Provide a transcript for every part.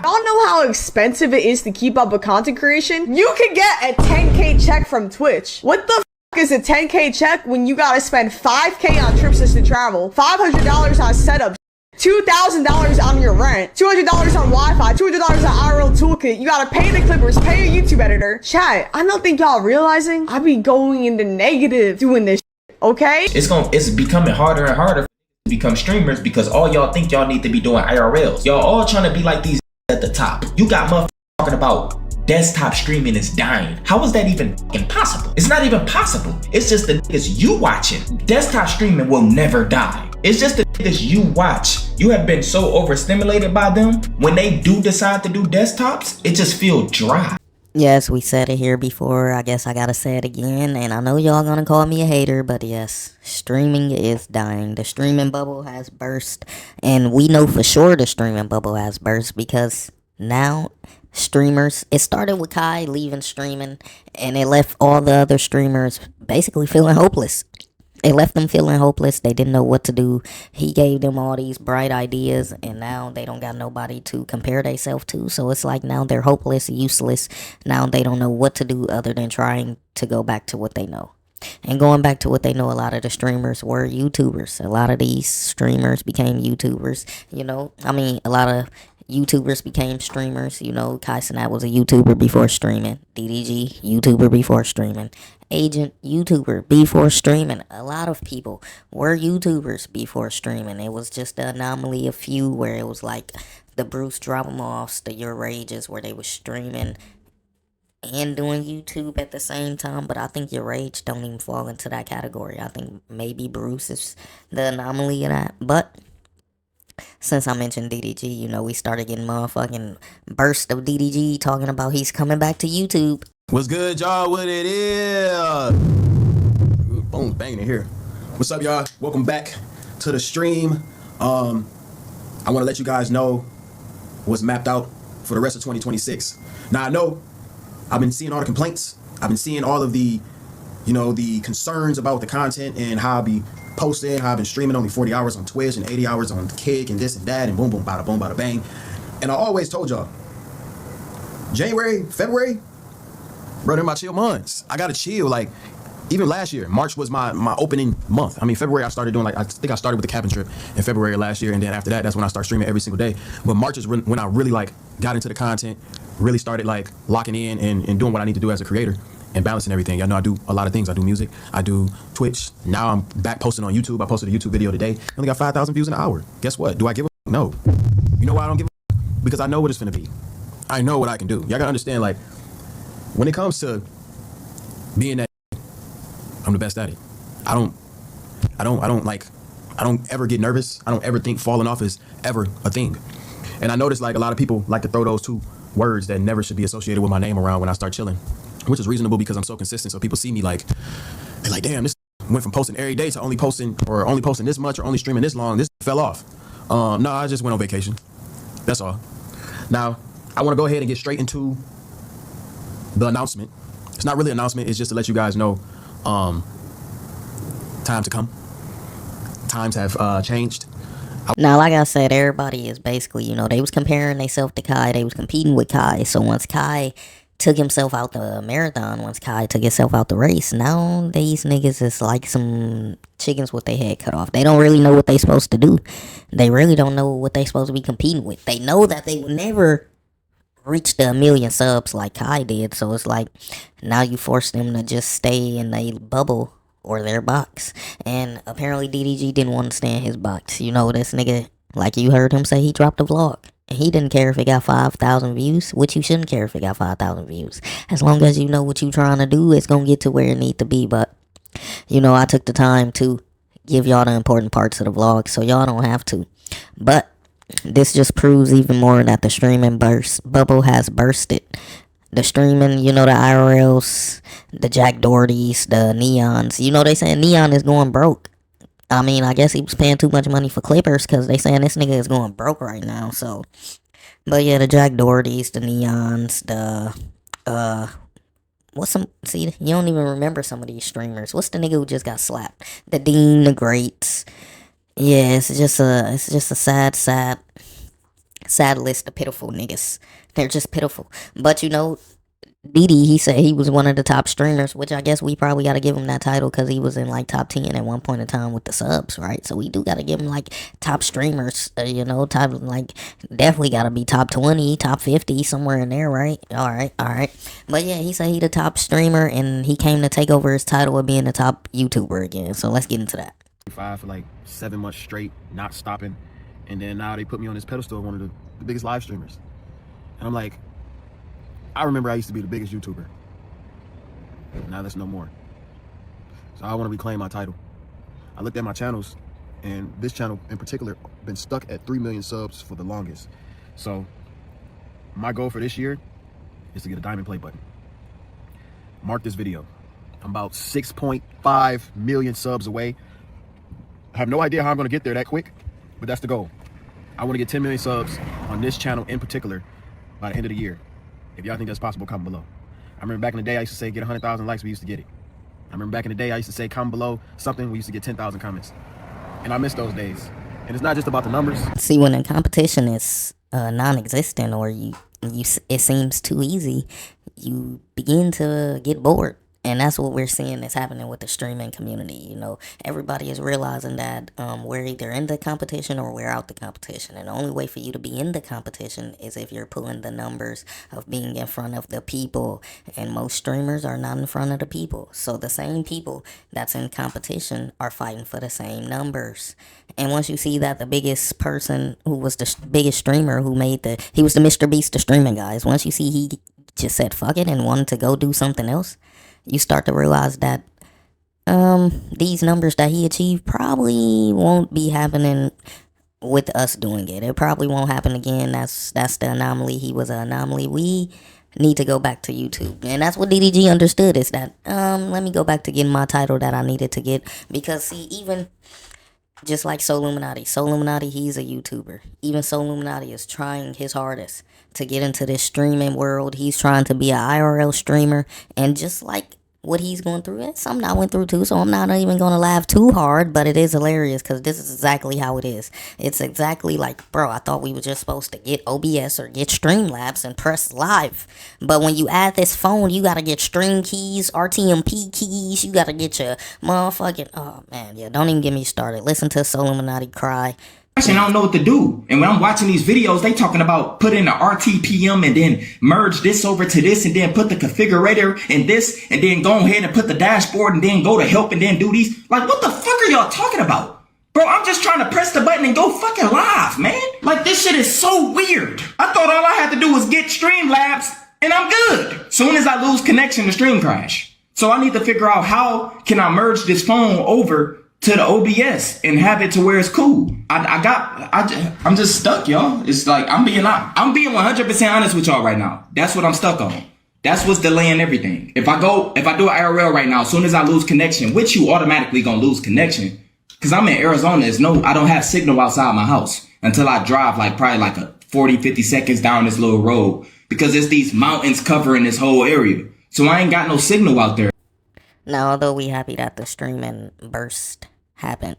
Y'all know how expensive it is to keep up with content creation? You can get a 10K check from Twitch. What the is a 10K check when you gotta spend 5K on trips just to travel, $500 on setup, $2,000 on your rent, $200 on Wi-Fi, $200 on IRL toolkit. You gotta pay the clippers, pay your YouTube editor. Chat, I don't think y'all realizing I be going into negative doing this shit, okay? It's becoming harder and harder to become streamers because all y'all think y'all need to be doing IRLs. Y'all all trying to be like these at the top. You got motherfuckers talking about desktop streaming is dying. How is that even impossible? It's not even possible. It's just the niggas you watching. Desktop streaming will never die. It's just the niggas you watch. You have been so overstimulated by them. When they do decide to do desktops, it just feels dry. Yes, we said it here before. I guess I gotta say it again. And I know y'all gonna call me a hater, but yes, streaming is dying. The streaming bubble has burst. And we know for sure the streaming bubble has burst because now streamers, it started with Kai leaving streaming and it left all the other streamers basically feeling hopeless. It left them feeling hopeless. They didn't know what to do. He gave them all these bright ideas and now they don't got nobody to compare themselves to. So it's like now they're hopeless, useless. Now they don't know what to do other than trying to go back to what they know. And going back to what they know, a lot of the streamers were YouTubers. A lot of these streamers became YouTubers. A lot of YouTubers became streamers. Kai Cenat was a YouTuber before streaming. DDG, YouTuber before streaming. Agent, YouTuber before streaming. A lot of people were YouTubers before streaming. It was just an anomaly, a few where it was like the Bruce Drop-em-offs, the Your Rages, where they was streaming and doing YouTube at the same time. But I think Your Rage don't even fall into that category. I think maybe Bruce is the anomaly of that. But since I mentioned DDG, we started getting motherfucking burst of DDG talking about he's coming back to YouTube. What's good, y'all? What it is? Boom, banging it here. What's up, y'all? Welcome back to the stream. I want to let you guys know what's mapped out for the rest of 2026. Now, I know I've been seeing all the complaints. I've been seeing all of the, the concerns about the content and how I'll be posting, how I've been streaming only 40 hours on Twitch and 80 hours on Kick and this and that and boom, boom, bada, boom, bada, bang. And I always told y'all, January, February, bro, they're my chill months. I gotta chill. Like, even last year, March was my opening month. I mean, February I started doing I think I started with the cabin trip in February last year, and then after that, that's when I started streaming every single day. But March is when I really got into the content, really started locking in and doing what I need to do as a creator and balancing everything. Y'all know I do a lot of things. I do music, I do Twitch. Now I'm back posting on YouTube. I posted a YouTube video today. I only got 5,000 views in an hour. Guess what? Do I give a f? No. You know why I don't give a f? Because I know what it's gonna be. I know what I can do. Y'all gotta understand, when it comes to being that, I'm the best at it. I don't ever get nervous. I don't ever think falling off is ever a thing. And I notice a lot of people like to throw those two words that never should be associated with my name around when I start chilling, which is reasonable because I'm so consistent. So people see me they're like, damn, this went from posting every day to only posting this much or only streaming this long. This fell off. No, I just went on vacation. That's all. Now, I want to go ahead and get straight into the announcement. It's not really an announcement. It's just to let you guys know time to come. Times have changed. Now, like I said, everybody is basically, they was comparing themselves to Kai. They was competing with Kai. So once Kai took himself out the marathon, once Kai took himself out the race, now these niggas is like some chickens with their head cut off. They don't really know what they supposed to do. They really don't know what they supposed to be competing with. They know that they will never reach the 1 million subs like Kai did. So it's like, now you force them to just stay in a bubble or their box. And apparently DDG didn't want to stay in his box. This nigga, like you heard him say, he dropped a vlog. And he didn't care if it got 5,000 views, which you shouldn't care if it got 5,000 views. As long as you know what you're trying to do, it's going to get to where it need to be. But, I took the time to give y'all the important parts of the vlog, so y'all don't have to. But this just proves even more that the streaming bubble has bursted. The streaming, the IRLs, the Jack Dohertys, the Neons. They saying Neon is going broke. I mean, I guess he was paying too much money for Clippers because they saying this nigga is going broke right now. So, but yeah, the Jack Dohertys, the Neons, see, you don't even remember some of these streamers. What's the nigga who just got slapped? The Dean, the Greats. Yeah, it's just a sad Sad list of pitiful niggas. They're just pitiful. But you know, Didi, he said he was one of the top streamers, which I guess we probably got to give him that title because he was in like top 10 at one point in time with the subs, right? So we do got to give him like top streamers, you know, top, like definitely got to be top 20, top 50, somewhere in there, right? All right. But yeah, he said he the top streamer and he came to take over his title of being the top YouTuber again. So let's get into that. For like 7 months straight, not stopping. And then now they put me on this pedestal of one of the biggest live streamers. And I'm like, I remember I used to be the biggest YouTuber. Now that's no more. So I want to reclaim my title. I looked at my channels, and this channel in particular been stuck at 3 million subs for the longest. So my goal for this year is to get a diamond play button. Mark this video. I'm about 6.5 million subs away. I have no idea how I'm going to get there that quick, but that's the goal. I want to get 10 million subs on this channel in particular by the end of the year. If y'all think that's possible, comment below. I remember back in the day, I used to say get 100,000 likes, we used to get it. I remember back in the day, I used to say comment below something, we used to get 10,000 comments. And I miss those days. And it's not just about the numbers. See, when the competition is non-existent or it seems too easy, you begin to get bored. And that's what we're seeing is happening with the streaming community. You know, everybody is realizing that we're either in the competition or we're out the competition. And the only way for you to be in the competition is if you're pulling the numbers of being in front of the people. And most streamers are not in front of the people. So the same people that's in competition are fighting for the same numbers. And once you see that the biggest person who was the biggest streamer who made he was the Mr. Beast of streaming, guys. Once you see he just said fuck it and wanted to go do something else, you start to realize that these numbers that he achieved probably won't be happening with us doing it. It probably won't happen again. That's the anomaly. He was an anomaly. We need to go back to YouTube. And that's what DDG understood is that let me go back to getting my title that I needed to get. Because see, even just like Soulluminati, he's a YouTuber. Even Soulluminati is trying his hardest to get into this streaming world. He's trying to be an IRL streamer. And just like what he's going through, it's something I went through too, so I'm not even going to laugh too hard, but it is hilarious because this is exactly how it is. It's exactly like, bro, I thought we were just supposed to get OBS or get Streamlabs and press live, but when you add this phone, you got to get stream keys, RTMP keys, you got to get your motherfucking, oh man, yeah, don't even get me started. Listen to Soulluminati cry. And I don't know what to do. And when I'm watching these videos, they talking about put in the RTPM and then merge this over to this and then put the configurator in this and then go ahead and put the dashboard and then go to help and then do these. Like, what the fuck are y'all talking about? Bro, I'm just trying to press the button and go fucking live, man. Like, this shit is so weird. I thought all I had to do was get Streamlabs and I'm good. Soon as I lose connection, the stream crash. So I need to figure out how can I merge this phone over to the OBS and have it to where it's cool. I'm just stuck, y'all. It's like I'm being 100% honest with y'all right now. That's what I'm stuck on. That's what's delaying everything. If I do an IRL right now, as soon as I lose connection, which you automatically gonna lose connection, because I'm in Arizona, I don't have signal outside my house until I drive probably a 40-50 seconds down this little road because it's these mountains covering this whole area. So I ain't got no signal out there. Now, although we happy that the streaming burst happened,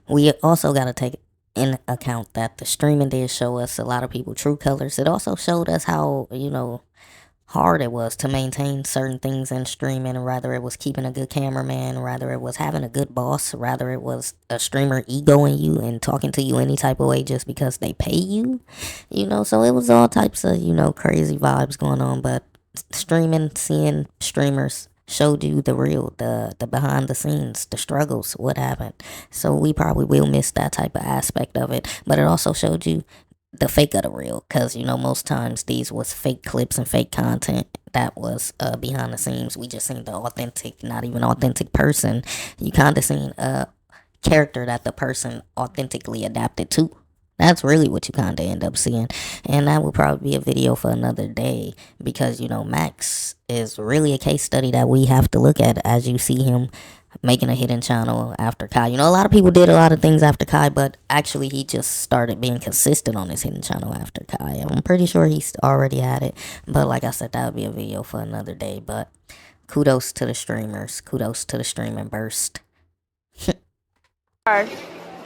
we also got to take in account that the streaming did show us a lot of people true colors. It also showed us how, hard it was to maintain certain things in streaming, rather it was keeping a good cameraman, rather it was having a good boss, rather it was a streamer egoing you and talking to you any type of way just because they pay you, so it was all types of, crazy vibes going on. But seeing streamers showed you the real, the behind the scenes, the struggles, what happened. So we probably will miss that type of aspect of it, but it also showed you the fake of the real, because most times these was fake clips and fake content that was behind the scenes. We just seen the authentic, not even authentic person. You kind of seen a character that the person authentically adapted to. That's really what you kind of end up seeing. And that will probably be a video for another day because, Max is really a case study that we have to look at as you see him making a hidden channel after Kai. A lot of people did a lot of things after Kai, but actually he just started being consistent on his hidden channel after Kai. I'm pretty sure he's already had it. But like I said, that would be a video for another day. But kudos to the streamers. Kudos to the streaming burst.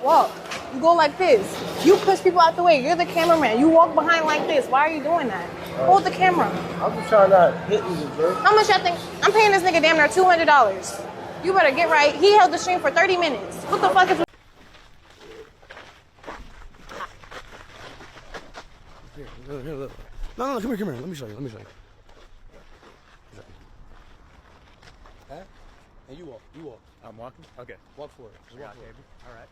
Walk. You go like this. You push people out the way. You're the cameraman. You walk behind like this. Why are you doing that? Hold the camera. I'm just trying not to hit you, bro. How much y'all think? I'm paying this nigga damn near $200. You better get right. He held the stream for 30 minutes. What the fuck is... Here, look. No, come here. Let me show you. Huh? And you walk. I'm walking? Okay. Walk for it. Just walk for it. All right.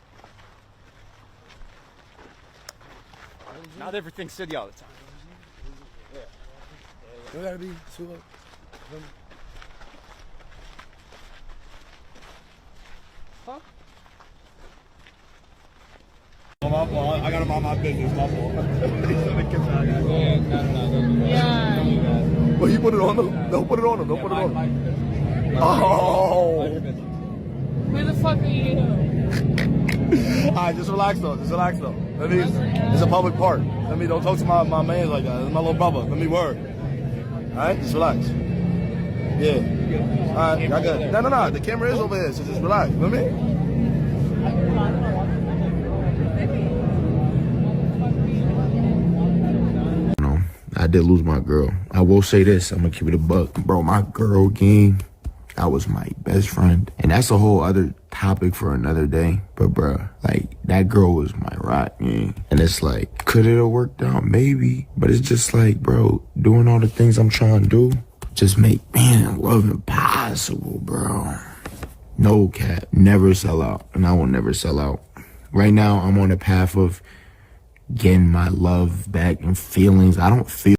Not everything's city all the time. Yeah. You gotta be too low. Huh? My fault. I gotta mind my business. My fault. Yeah. Well, you put it on them. Don't put it on them. Oh. Where the fuck are you? Alright, just relax though. Let me. It's a public park. Let me. Don't talk to my man like that. It's my little brother. Let me work. Alright, just relax. Yeah. Alright, I got it. No. The camera is over here, so just relax. Let me. I did lose my girl. I will say this, I'm gonna keep it a buck. Bro, my girl gang, that was my best friend. And that's a whole other topic for another day. But bro, like, that girl was my rock, gang. And it's like, could it have worked out? Maybe. But it's just like, bro, doing all the things I'm trying to do, just make, man, love impossible, bro. No cap, never sell out. And I will never sell out. Right now, I'm on a path of getting my love back and feelings. I don't feel